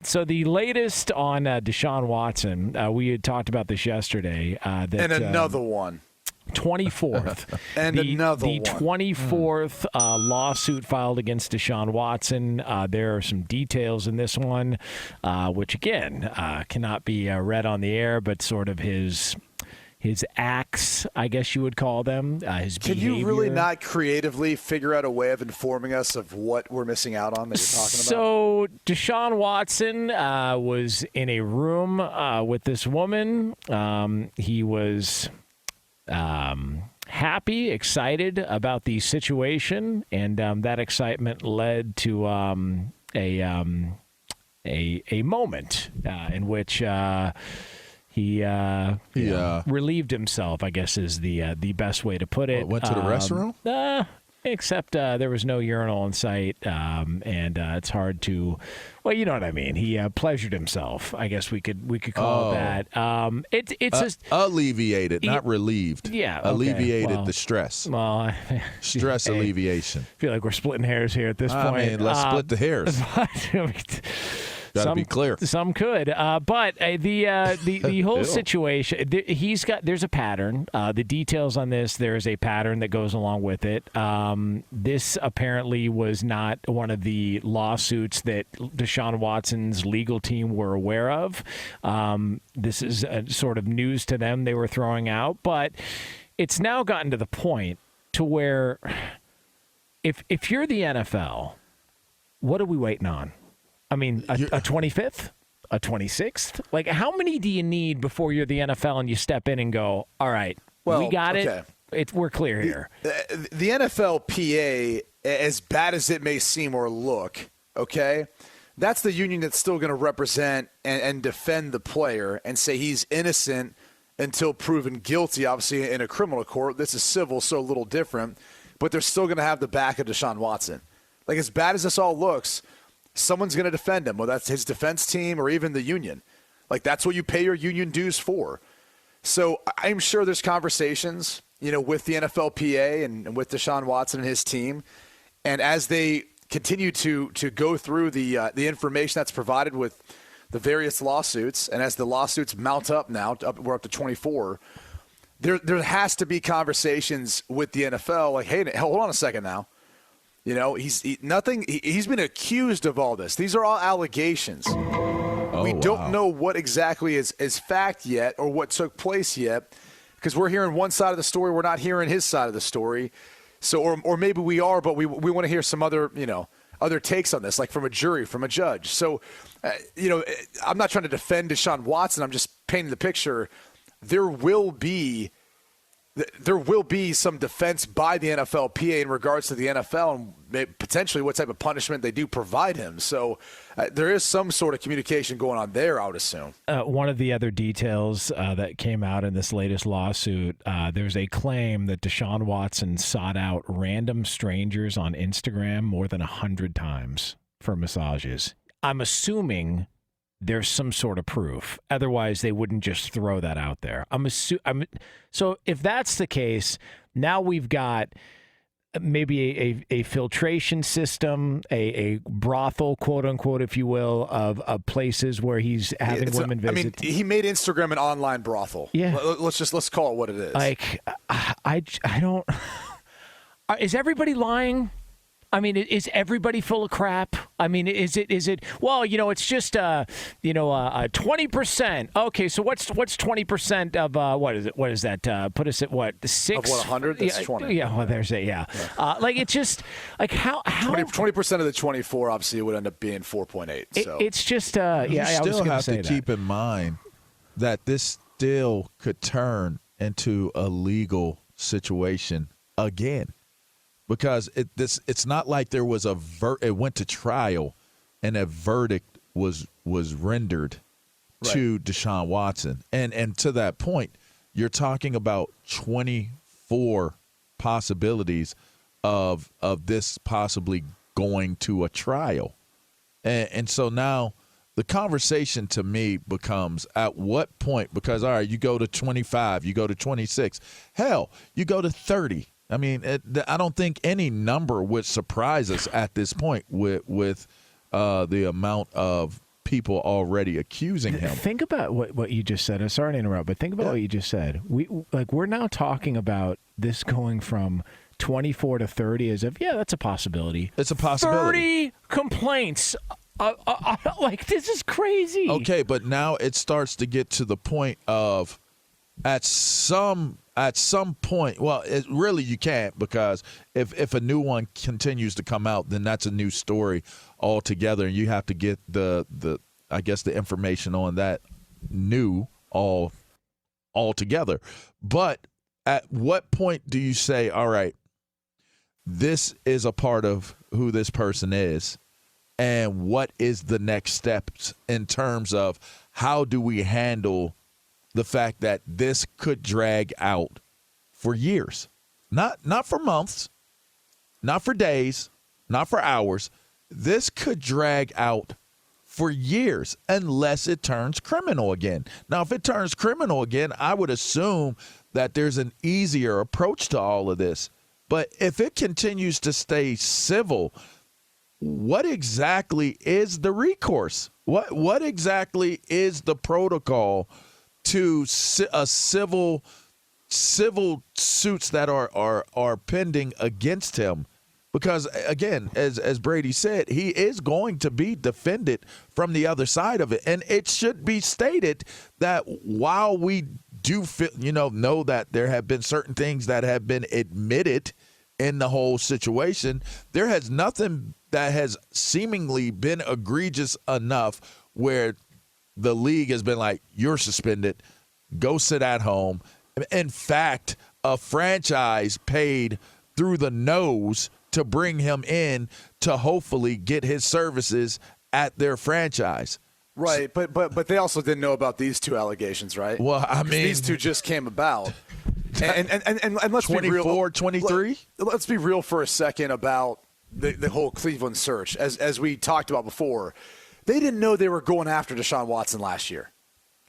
So the latest on Deshaun Watson, we had talked about this yesterday. And another one. 24th. And another one. The 24th lawsuit filed against Deshaun Watson. There are some details in this one, which, again, cannot be read on the air, but sort of his acts, I guess you would call them, his behavior. Can you really not creatively figure out a way of informing us of what we're missing out on that you're talking about? So Deshaun Watson was in a room with this woman. He was happy, excited about the situation, and that excitement led to a moment in which he relieved himself, I guess is the best way to put it. Went to the restroom? Except there was no urinal in sight, and it's hard to, well, you know what I mean. He pleasured himself, I guess we could call it that. It's just alleviated, not relieved. Yeah, okay. Alleviated the stress. Well, stress alleviation. I feel like we're splitting hairs here at this point. I mean, let's split the hairs. Got to be clear. Some could, but the whole situation. There's a pattern. The details on this. There is a pattern that goes along with it. This apparently was not one of the lawsuits that Deshaun Watson's legal team were aware of. This is a sort of news to them. They were throwing out, but it's now gotten to the point to where if you're the NFL, what are we waiting on? I mean, a 25th, a 26th? Like, how many do you need before you're the NFL and you step in and go, all right, we got it. We're clear here. The NFLPA, as bad as it may seem or look, okay, that's the union that's still going to represent and defend the player and say he's innocent until proven guilty, obviously, in a criminal court. This is civil, so a little different. But they're still going to have the back of Deshaun Watson. Like, as bad as this all looks, someone's going to defend him, whether that's his defense team or even the union. Like, that's what you pay your union dues for. So I'm sure there's conversations, with the NFLPA and with Deshaun Watson and his team. And as they continue to go through the information that's provided with the various lawsuits, and as the lawsuits mount up now, we're up to 24, there has to be conversations with the NFL like, hey, hold on a second now. He's been accused of all this. These are all allegations. We don't know what exactly is fact yet or what took place yet, because we're hearing one side of the story. We're not hearing his side of the story. So, or maybe we are, but we want to hear some other takes on this, like from a jury, from a judge. So, I'm not trying to defend Deshaun Watson. I'm just painting the picture. There will be some defense by the NFLPA in regards to the NFL and potentially what type of punishment they do provide him. So there is some sort of communication going on there, I would assume. One of the other details that came out in this latest lawsuit, there's a claim that Deshaun Watson sought out random strangers on Instagram more than 100 times for massages. I'm assuming there's some sort of proof. Otherwise, they wouldn't just throw that out there. So if that's the case, now we've got maybe a filtration system, a brothel, quote unquote, if you will, of places where he's having women visit. He made Instagram an online brothel. Yeah. Let's call it what it is. Like, I don't. Is everybody lying? I mean, is everybody full of crap? I mean, is it? Well, it's just 20%. Okay, so what's 20% of what is it? What is that? Put us at what? 6 of what, 100? That's 20. Yeah, well, there's it. Yeah. Like, it's just like how 20% of the 24 obviously would end up being 4.8. So it's just You I was still going have to say to keep in mind that this still could turn into a legal situation again. Because it's not like there was it went to trial and a verdict was rendered to Deshaun Watson. And to that point, you're talking about 24 possibilities of this possibly going to a trial. And so now the conversation to me becomes at what point, because, all right, you go to 25, you go to 26, hell, you go to 30. I mean, I don't think any number would surprise us at this point with the amount of people already accusing him. Think about what you just said. I'm sorry to interrupt, but think about what you just said. We're now talking about this going from 24 to 30 as if, that's a possibility. It's a possibility. 30 complaints. This is crazy. Okay, but now it starts to get to the point of at some point, well, really you can't, because if a new one continues to come out, then that's a new story altogether, and you have to get the information on that new all together. But at what point do you say, all right, this is a part of who this person is, and what is the next steps in terms of how do we handle the fact that this could drag out for years, not for months, not for days, not for hours. This could drag out for years unless it turns criminal again. Now, if it turns criminal again, I would assume that there's an easier approach to all of this. But if it continues to stay civil, what exactly is the recourse? What exactly is the protocol to a civil suits that are pending against him? Because, again, as Brady said, he is going to be defended from the other side of it. And it should be stated that while we do know that there have been certain things that have been admitted in the whole situation, there has nothing that has seemingly been egregious enough where the league has been like, you're suspended, go sit at home. In fact, a franchise paid through the nose to bring him in to hopefully get his services at their franchise. Right, but they also didn't know about these two allegations, right? Well, I mean, these two just came about. And let's 24, be real. 23? Let's be real for a second about the whole Cleveland search. As we talked about before, they didn't know they were going after Deshaun Watson last year.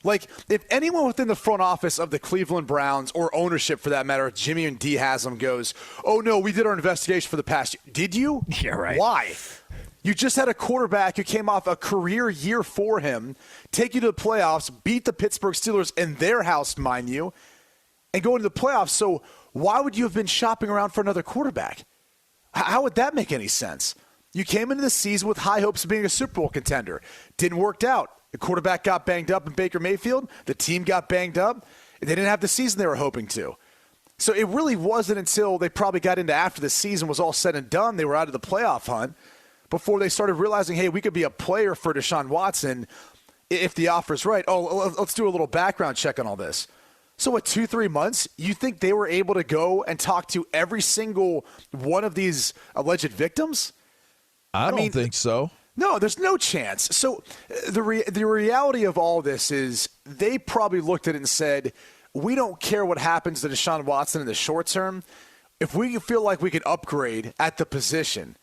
Like, if anyone within the front office of the Cleveland Browns, or ownership for that matter, Jimmy and D Haslam, goes, oh, no, we did our investigation for the past year. Did you? Yeah, right. Why? You just had a quarterback who came off a career year for him, take you to the playoffs, beat the Pittsburgh Steelers in their house, mind you, and go into the playoffs. So why would you have been shopping around for another quarterback? How would that make any sense? You came into the season with high hopes of being a Super Bowl contender. Didn't work out. The quarterback got banged up in Baker Mayfield. The team got banged up. They didn't have the season they were hoping to. So it really wasn't until they probably got into after the season was all said and done, they were out of the playoff hunt, before they started realizing, hey, we could be a player for Deshaun Watson if the offer's right. Oh, let's do a little background check on all this. So what, 2-3 months, you think they were able to go and talk to every single one of these alleged victims? I don't think so. No, there's no chance. So the reality of all this is they probably looked at it and said, we don't care what happens to Deshaun Watson in the short term. If we feel like we can upgrade at the position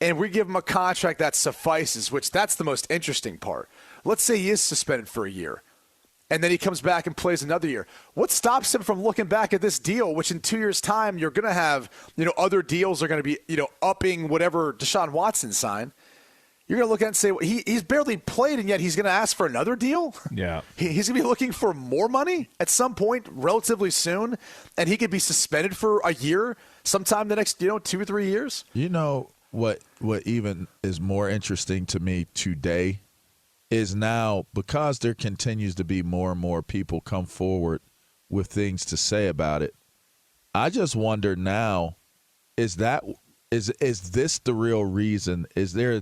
and we give him a contract that suffices, which that's the most interesting part. Let's say he is suspended for a year, and then he comes back and plays another year. What stops him from looking back at this deal, which in 2 years' time you're going to have, other deals are going to be, upping whatever Deshaun Watson signed. You're going to look at it and say, well, he's barely played, and yet he's going to ask for another deal? Yeah. He's going to be looking for more money at some point relatively soon, and he could be suspended for a year sometime the next, 2 or 3 years? What even is more interesting to me today is now, because there continues to be more and more people come forward with things to say about it, I just wonder now, is this the real reason? Is there,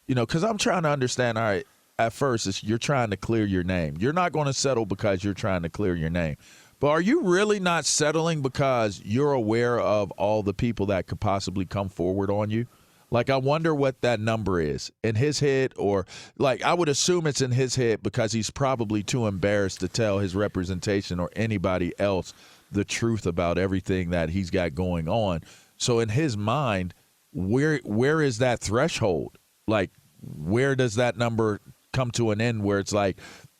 because I'm trying to understand, all right, at first you're trying to clear your name. You're not going to settle because you're trying to clear your name. But are you really not settling because you're aware of all the people that could possibly come forward on you? Like, I wonder what that number is in his head, or like I would assume it's in his head because he's probably too embarrassed to tell his representation or anybody else the truth about everything that he's got going on. So in his mind, where is that threshold? Like, where does that number come to an end where it's like,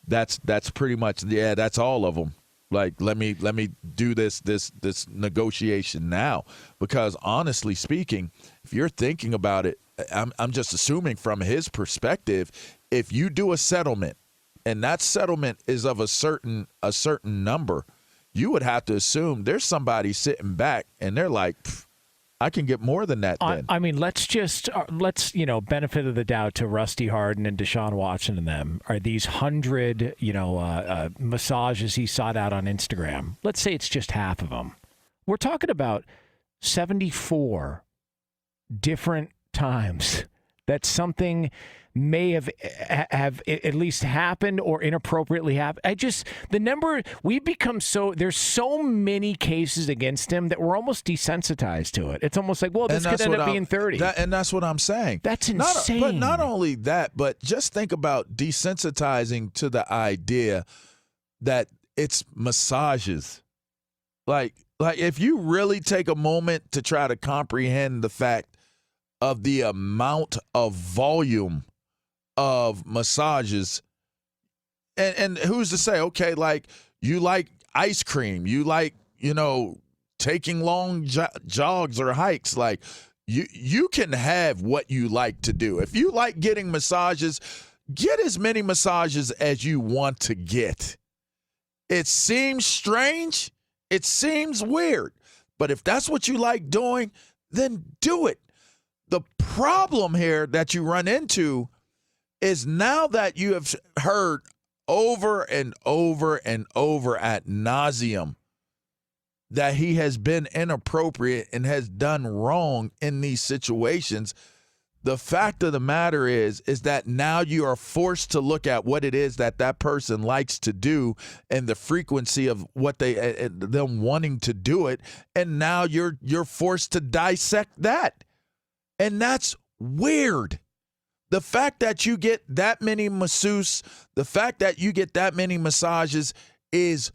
that's pretty much, that's all of them. Like, let me do this negotiation now, because honestly speaking, if you're thinking about it, I'm just assuming from his perspective, if you do a settlement and that settlement is of a certain number, you would have to assume there's somebody sitting back and they're like, I can get more than that then. I mean, let's benefit of the doubt to Rusty Harden and Deshaun Watson and them. Are these 100, massages he sought out on Instagram? Let's say it's just half of them. We're talking about 74 different times that something may have at least happened or inappropriately happened. The number, we've become there's so many cases against him that we're almost desensitized to it. It's almost like, well, this could end up being 30. And that's what I'm saying. That's insane. But not only that, but just think about desensitizing to the idea that it's massages. Like if you really take a moment to try to comprehend the fact of the amount of volume of massages, and who's to say, okay, like you like ice cream, you like, taking long jogs or hikes, like you can have what you like to do. If you like getting massages, get as many massages as you want to get. It seems strange, it seems weird, but if that's what you like doing, then do it. The problem here that you run into is now that you have heard over and over and over ad nauseum that he has been inappropriate and has done wrong in these situations, the fact of the matter is that now you are forced to look at what it is that person likes to do and the frequency of what them wanting to do it, and now you're forced to dissect that. And that's weird. The fact that you get that many masseuses, the fact that you get that many massages is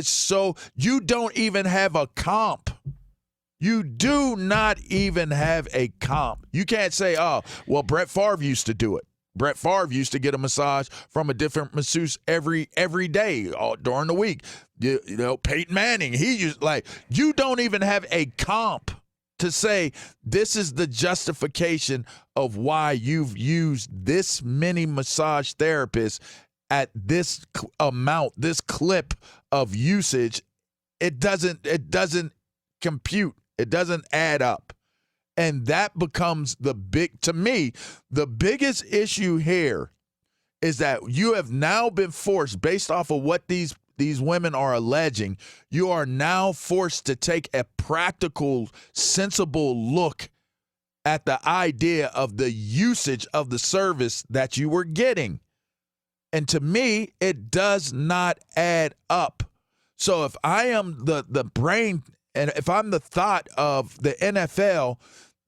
so, you don't even have a comp. You do not even have a comp. You can't say, oh, well, Brett Favre used to do it. Brett Favre used to get a massage from a different masseuse every day during the week. Peyton Manning, you don't even have a comp to say this is the justification of why you've used this many massage therapists at this amount, this clip of usage. It doesn't compute. It doesn't add up. And that becomes the biggest issue here is that you have now been forced, based off of what these women are alleging, you are now forced to take a practical, sensible look at the idea of the usage of the service that you were getting. And to me, it does not add up. So if I am the brain and if I'm the thought of the NFL,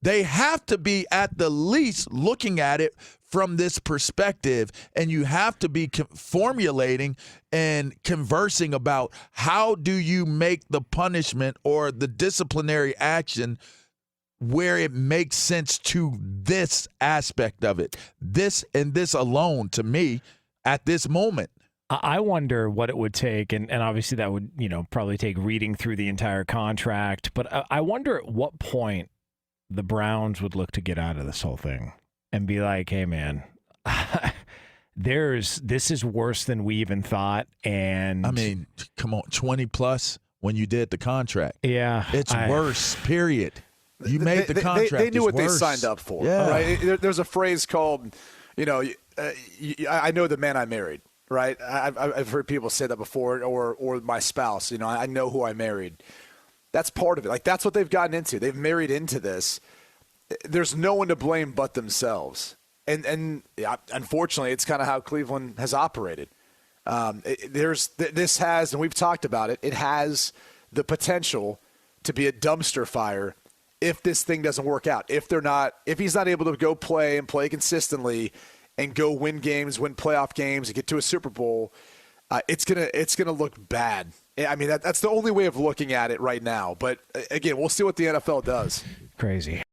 they have to be at the least looking at it from this perspective, and you have to be formulating and conversing about how do you make the punishment or the disciplinary action where it makes sense to this aspect of it. This and this alone, to me, at this moment. I wonder what it would take, and obviously that would, probably take reading through the entire contract, but I wonder at what point the Browns would look to get out of this whole thing and be like, hey, man, this is worse than we even thought. And I mean, come on, 20 plus when you did the contract. Yeah. It's worse, period. You made the contract. They knew what worse. they signed up for. Yeah. Right? There's a phrase called, I know the man I married. Right? I've heard people say that before, or my spouse. I know who I married. That's part of it. Like, that's what they've gotten into. They've married into this. There's no one to blame but themselves. And unfortunately, it's kind of how Cleveland has operated. This has, and we've talked about it, it has the potential to be a dumpster fire if this thing doesn't work out. If he's not able to go play and play consistently and go win games, win playoff games, and get to a Super Bowl, it's gonna look bad. I mean, that's the only way of looking at it right now. But again, we'll see what the NFL does. Crazy.